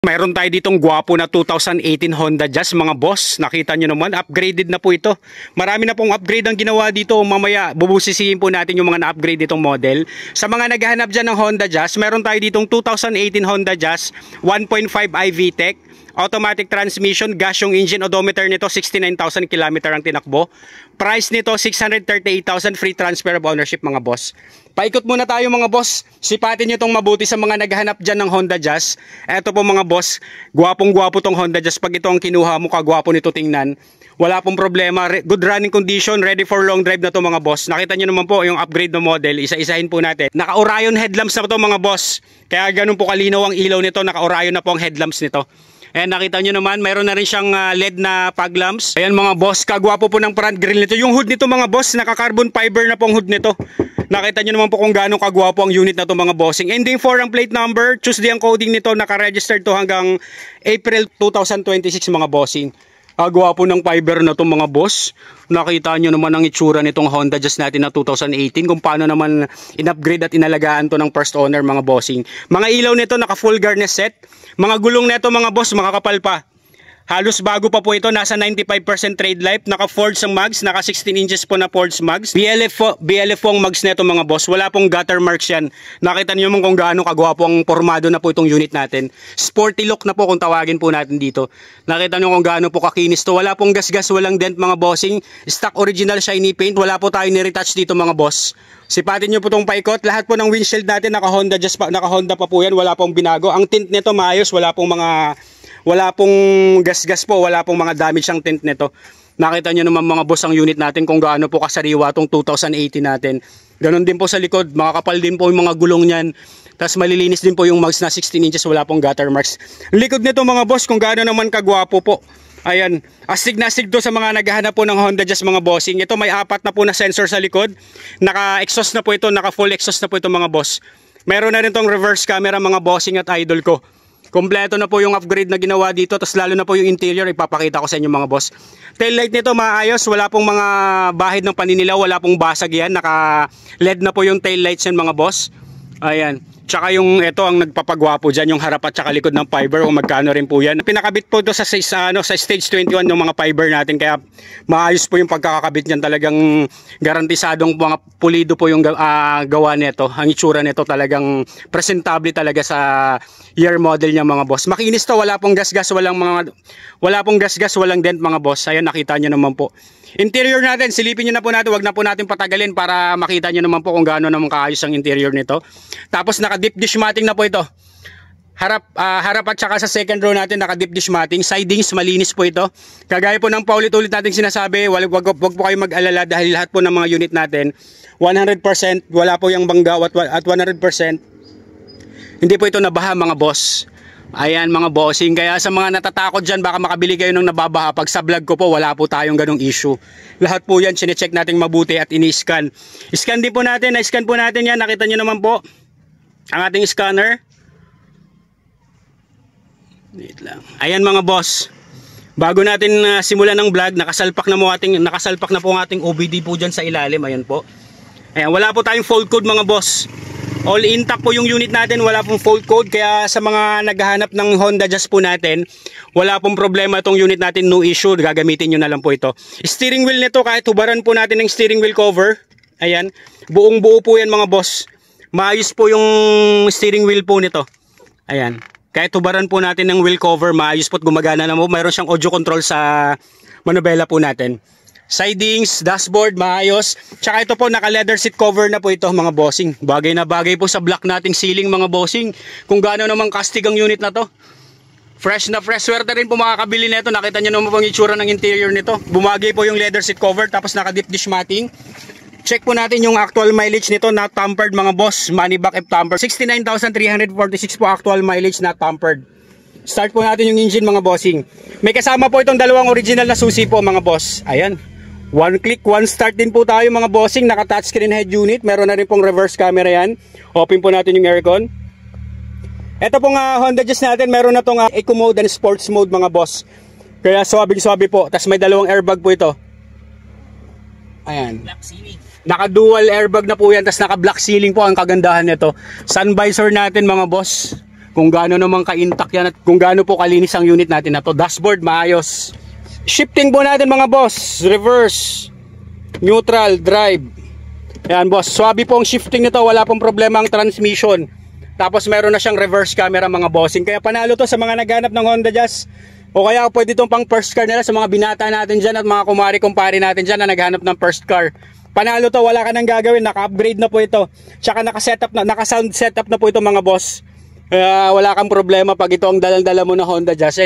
Mayroon tayo ditong gwapo na 2018 Honda Jazz mga boss. Nakita nyo naman, upgraded na po ito. Marami na pong upgrade ang ginawa dito. Mamaya bubusisihin po natin yung mga na-upgrade ditong model. Sa mga naghahanap dyan ng Honda Jazz, meron tayo ditong 2018 Honda Jazz 1.5 iVTEC. Automatic transmission, gas yung engine, odometer nito 69,000 km ang tinakbo. Price nito 638,000, free transfer of ownership mga boss. Paikot muna tayo mga boss. Sipatin nyo itong mabuti sa mga naghahanap dyan ng Honda Jazz. Eto po mga boss, gwapong-gwapo tong Honda Jazz. Pag ito ang kinuha mo, kagwapo nito tingnan. Wala pong problema, good running condition, ready for long drive na to mga boss. Nakita nyo naman po yung upgrade ng model, isa-isahin po natin. Naka-Orion headlamps na to mga boss. Kaya ganun po kalinaw ang ilaw nito, naka-Orion na po ang headlamps nito. Ayan, nakita nyo naman, mayroon na rin siyang LED na fog lamps. Ayan mga boss, kagwapo po ng front grille nito. Yung hood nito mga boss, naka-carbon fiber na po ang hood nito. Nakita nyo naman po kung gaano kagwapo ang unit na to mga bossing. Ending 4 ang plate number, Tuesday ang coding nito, naka-registered to hanggang April 2026 mga bossing. Kagwapo ng fiber na to mga boss. Nakita nyo naman ang itsura nitong Honda Jazz natin na 2018, kung paano naman in-upgrade at inalagaan to ng first owner mga bossing. Mga ilaw nito naka full garnish set. Mga gulong nito mga boss, makakapal pa. Halos bago pa po ito, nasa 95% trade life, naka forged ang mags, naka 16 inches po na forged mags. BLF ang mags nito mga boss, wala pong gutter marks yan. Nakita niyo mo kung gaano kagwapo ang formado na po itong unit natin. Sporty look na po kung tawagin po natin dito. Nakita niyo kung gaano po kakinis to, wala pong gas-gas, walang dent mga bossing. Stock original shiny paint, wala po tayo ni-retouch dito mga boss. Sipatin nyo po itong paikot, lahat po ng windshield natin naka Honda Jazz pa, naka Honda pa po yan, wala pong binago. Ang tint nito maayos, wala pong gas-gas po, wala pong mga damage ang tint nito. Nakita nyo naman mga boss ang unit natin kung gaano po kasariwa tong 2018 natin. Ganon din po sa likod, makakapal din po yung mga gulong niyan. Tapos malilinis din po yung mags na 16 inches, wala pong gutter marks. Likod nito mga boss, kung gaano naman kagwapo po. Ayan, astig na astig to sa mga naghahanap po ng Honda Jazz mga bossing. Ito may 4 na po na sensor sa likod. Naka-exhaust na po ito, naka-full exhaust na po ito mga boss. Meron na rin tong reverse camera mga bossing at idol ko. Kompleto na po yung upgrade na ginawa dito, tapos lalo na po yung interior, ipapakita ko sa inyo mga boss. Tail light nito maayos, wala pong mga bahid ng paninilaw, wala pong basag yan, naka LED na po yung tail lights yan mga boss. Ayan. Tsaka yung ito ang nagpapagwapo dyan, yung harap at tsaka likod ng fiber, kung magkano rin po yan. Pinakabit po ito sa stage 21 yung mga fiber natin, kaya maayos po yung pagkakabit niyan, talagang garantisadong mga pulido po yung gawa nito. Ang itsura nito talagang presentable talaga sa year model niya mga boss. Makinis to, wala pong gas-gas, walang dent mga boss. Ayan, nakita nyo naman po. Interior natin, silipin nyo na po natin, wag na po natin patagalin para makita nyo naman po kung gaano naman kaayos ang interior nito. Tapos naka deep dish matting na po ito. Harap at saka sa second row natin naka deep dish matting. Sidings malinis po ito. Kagaya po ng paulit-ulit nating sinasabi, wag po kayo mag-alala dahil lahat po ng mga unit natin 100% wala po yung bangga at 100% hindi po ito nabaha mga boss. Ayan mga bossing, kaya sa mga natatakot dyan baka makabili kayo ng nababaha, pag sa vlog ko po wala po tayong ganong issue. Lahat po yan sinecheck natin mabuti at ini-scan. Scan din po natin, na-scan po natin yan, nakita nyo naman po ang ating scanner. Wait lang. Ayan mga boss, bago natin simulan ng vlog, nakasalpak na po ang ating OBD po dyan sa ilalim. Ayan po. Ayan, wala po tayong fault code mga boss. All intact po yung unit natin, wala pong fault code, kaya sa mga naghahanap ng Honda Jazz po natin, wala pong problema itong unit natin, no issue, gagamitin nyo na lang po ito. Steering wheel nito, kahit hubaran po natin ng steering wheel cover, ayan, buong buo po yan mga boss. Maayos po yung steering wheel po nito. Ayan, kahit hubaran po natin ng wheel cover, maayos po at gumagana na po. Mayroon siyang audio control sa manubela po natin. Sidings, dashboard, maayos. Tsaka ito po, naka leather seat cover na po ito mga bossing. Bagay na bagay po sa black nating ceiling mga bossing. Kung gaano naman kastig ang unit na to. Fresh na fresh. Swerte rin po makakabili nito. Nakita nyo naman pang itsura ng interior nito. Bumagay po yung leather seat cover, tapos naka deep dish matting. Check po natin yung actual mileage nito, not tampered mga boss. Money back if tampered. 69,346 po actual mileage, not tampered. Start po natin yung engine mga bossing. May kasama po itong dalawang original na susi po mga boss. Ayan. One click, one start din po tayo mga bossing. Naka touchscreen head unit. Meron na rin pong reverse camera yan. Open po natin yung aircon. Ito pong Honda Jazz natin, meron na itong Eco Mode and Sports Mode mga boss. Kaya swabe po. Tapos may dalawang airbag po ito. Ayan. Naka dual airbag na po yan. Tapos naka black ceiling po ang kagandahan nito. Sun visor natin mga boss. kung gaano naman ka-intact yan at kung gaano po kalinis ang unit natin na to. Dashboard maayos. Shifting po natin mga boss, reverse, neutral, drive. Ayan boss, swabe po ang shifting nito, wala pong problema ang transmission. Tapos meron na siyang reverse camera mga bossing. Kaya panalo to sa mga naghanap ng Honda Jazz. O kaya pwede itong pang first car nila sa mga binata natin dyan at mga kumari-kumpari natin dyan na naghanap ng first car. Panalo to, wala ka nang gagawin, naka-upgrade na po ito. Tsaka naka-sound setup na po ito mga boss. Wala kang problema pag ito ang dalang-dala mo na Honda Jazz.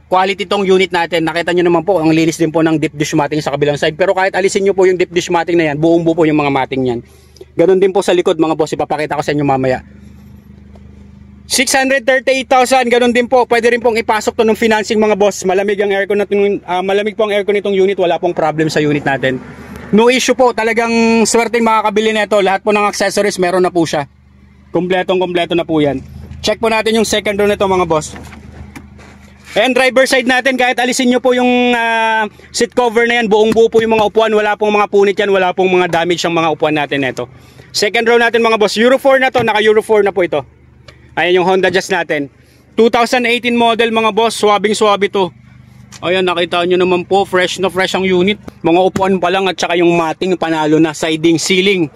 Quality tong unit natin. Nakita nyo naman po, ang linis din po ng deep dish matting sa kabilang side. Pero kahit alisin nyo po yung deep dish matting na yan, buong buo po yung mga matting yan. Ganon din po sa likod mga boss, ipapakita ko sa inyo mamaya. 638,000, ganon din po. Pwede rin pong ipasok to ng financing mga boss. Malamig ang aircon natin, malamig po ang aircon nitong unit, wala pong problem sa unit natin. No issue po, talagang swerteng makakabili nito. Lahat po ng accessories meron na po siya. Kompletong-kompleto na po yan. Check po natin yung second row nito mga boss. And driver side natin, kahit alisin nyo po yung seat cover na yan, buong buo po yung mga upuan, wala pong mga punit yan, wala pong mga damage ang mga upuan natin nito. Second row natin mga boss, Euro 4 na to, naka Euro 4 na po ito. Ayan yung Honda Jazz natin. 2018 model mga boss, swabing-swabe to. Ayan, nakita nyo naman po, fresh na fresh ang unit. Mga upuan pa lang at saka yung matting, panalo na, siding, ceiling.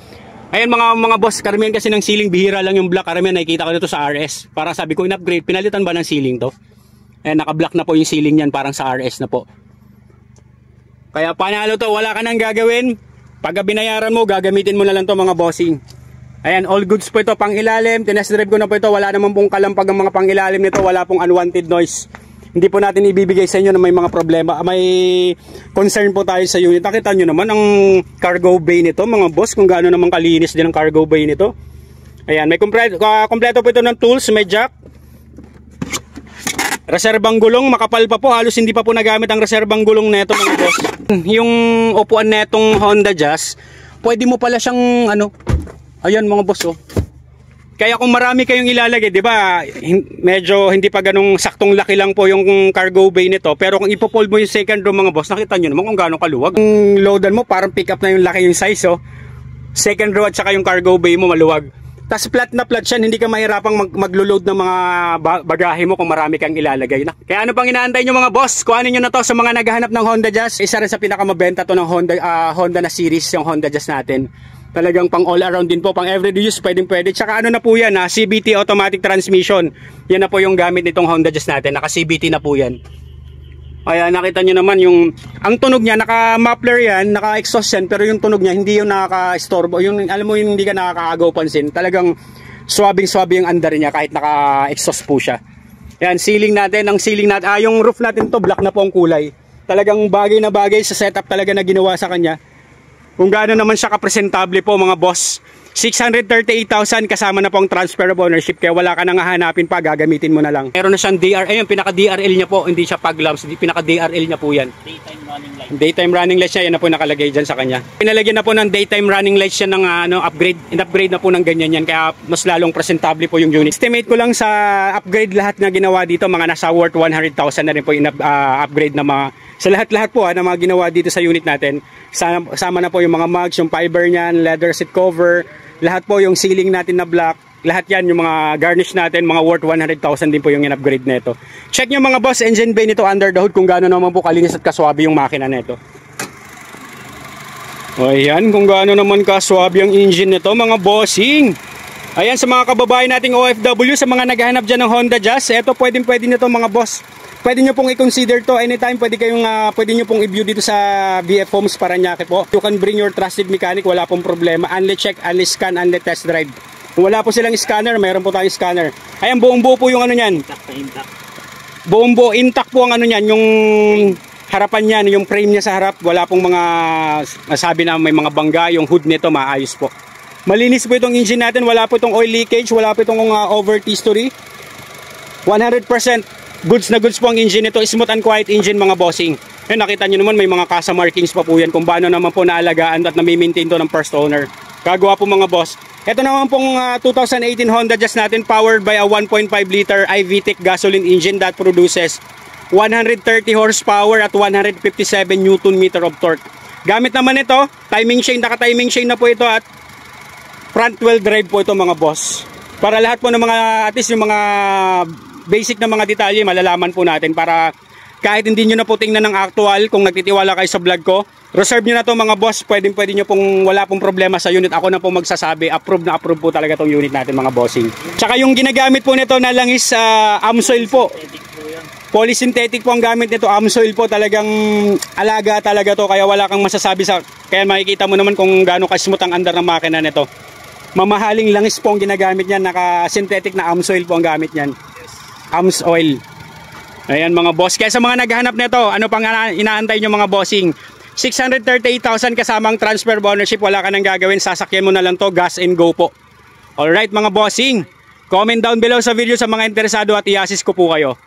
Ayan mga boss, karamihan kasi ng ceiling, bihira lang yung black. Karamihan nakikita ko dito sa RS. Para sabi ko, in-upgrade, pinalitan ba ng ceiling to? Ayan, naka-black na po yung ceiling yan, parang sa RS na po. Kaya panalo to, wala ka nang gagawin. Pag binayaran mo, gagamitin mo na lang to mga bossing. Ayan, all goods po ito, pang ilalim. Tinest drive ko na po ito, wala naman pong kalampag ang mga pang ilalim nito, wala pong unwanted noise. Hindi po natin ibibigay sa inyo na may mga problema, may concern po tayo sa unit. Nakita nyo naman ang cargo bay nito mga boss, kung gaano naman kalinis din ang cargo bay nito. Ayan, may kompleto po ito ng tools, may jack. Reserbang gulong, makapal pa po, halos hindi pa po nagamit ang reserbang gulong nito mga boss. Yung upuan netong Honda Jazz, pwede mo pala siyang ayan mga boss oh. Kaya kung marami kayong ilalagay, di ba, medyo hindi pa ganong saktong laki lang po yung cargo bay nito. Pero kung ipofold mo yung second row mga boss, nakita nyo naman kung gaano kaluwag. Kung loadan mo, parang pick up na yung laki yung size, oh. Second row at saka yung cargo bay mo maluwag. Tapos flat na flat siya, hindi ka mahirapang maglo-load ng mga bagahe mo kung marami kang ilalagay na. Kaya ano pang inaantay nyo mga boss? Kuhanin nyo na to sa mga naghahanap ng Honda Jazz. Isa rin sa pinakamabenta to ng Honda na series, yung Honda Jazz natin. Talagang pang all around din po, pang everyday use, pwede. Tsaka ano na po yan, CVT automatic transmission. Yan na po yung gamit nitong Honda Jazz natin, naka CVT na po yan. Kaya nakita nyo naman yung, ang tunog niya, naka muffler yan, naka exhaust yan, pero yung tunog niya hindi yung nakaka-istorbo, yung alam mo yung hindi ka nakakaagaw pansin. Talagang swabing-swabe yung andar niya kahit naka exhaust po siya. Yan, ceiling natin, yung roof natin to, black na po ang kulay. Talagang bagay na bagay sa setup talaga na ginawa sa kanya. Kung gaano naman siya kapresentable po mga boss. 638,000 kasama na po ang transfer of ownership, kaya wala ka nang hahanapin pa, gagamitin mo na lang. Meron na siyang DR, ayun, pinaka-DRL niya po, hindi siya fog lamps, pinaka-DRL niya po yan. Daytime running lights. Daytime running lights niya, yan na po nakalagay dyan sa kanya. Pinalagyan na po ng daytime running lights siya ng in-upgrade na po ng ganyan yan, kaya mas lalong presentable po yung unit. Estimate ko lang sa upgrade lahat na ginawa dito, mga nasa worth 100,000 na rin po yung upgrade na mga, sa lahat-lahat po na mga ginawa dito sa unit natin. Sama na po yung mga mugs, yung fiber niyan, leather seat cover, lahat po yung ceiling natin na black, lahat yan yung mga garnish natin, mga worth 100,000 din po yung in-upgrade nito. Check nyo mga boss, engine bay nito under the hood kung gaano naman po kalinis at kaswabe yung makina nito. O ayan, kung gaano naman kaswabe yung engine nito mga bossing. Ayan, sa mga kababayan nating OFW, sa mga naghahanap dyan ng Honda Jazz, eto pwede nito mga boss. Pwede nyo pong i-consider to anytime, pwede nyo pong i-view dito sa VF Homes Paranaque po. You can bring your trusted mechanic, wala pong problema. Unli check, unli scan, unli test drive. Kung wala po silang scanner, mayroon po tayong scanner. Ayan, buong buo po yung ano nyan. Buong buo, intact po ang ano nyan, yung harapan nyan, yung frame niya sa harap. Wala pong mga, masabi na may mga bangga, yung hood nito maayos po. Malinis po itong engine natin, wala po itong oil leakage, wala po itong overheat history. 100% goods na goods po ang engine nito, smooth and quiet engine mga bossing. Ayun, nakita nyo naman may mga kasa markings pa po yan kung paano naman po naalagaan at nami-maintain to ng first owner. Kagawa po mga boss. Ito naman pong 2018 Honda Jazz natin, powered by a 1.5 liter iVTEC gasoline engine that produces 130 horsepower at 157 Newton meter of torque. Gamit naman ito, timing chain, naka-timing chain na po ito at front wheel drive po ito mga boss. Para lahat po ng mga, at least yung mga basic na mga detalye, malalaman po natin para kahit hindi nyo na po tingnan ng actual, kung nagtitiwala kayo sa vlog ko, reserve nyo na to mga boss, pwede nyo pong wala pong problema sa unit. Ako na po magsasabi, approve na approve po talaga tong unit natin mga bossing. Tsaka yung ginagamit po nito na langis Amsoil po. Polysynthetic po ang gamit nito, Amsoil po, talagang alaga talaga to, kaya wala kang masasabi sa, kaya makikita mo naman kung gaano ka-smooth ang andar ng makina nito. Mamahaling langis po ang ginagamit niyan, naka-synthetic na Amsoil po ang gamit niyan. Amsoil. Ayan mga boss, kaya sa mga naghahanap nito, ano pang inaantay nyo mga bossing? 638,000 kasamang transfer ownership, wala ka nang gagawin, sasakyan mo na lang to, gas and go po. Alright mga bossing, comment down below sa video sa mga interesado at i-assist ko po kayo.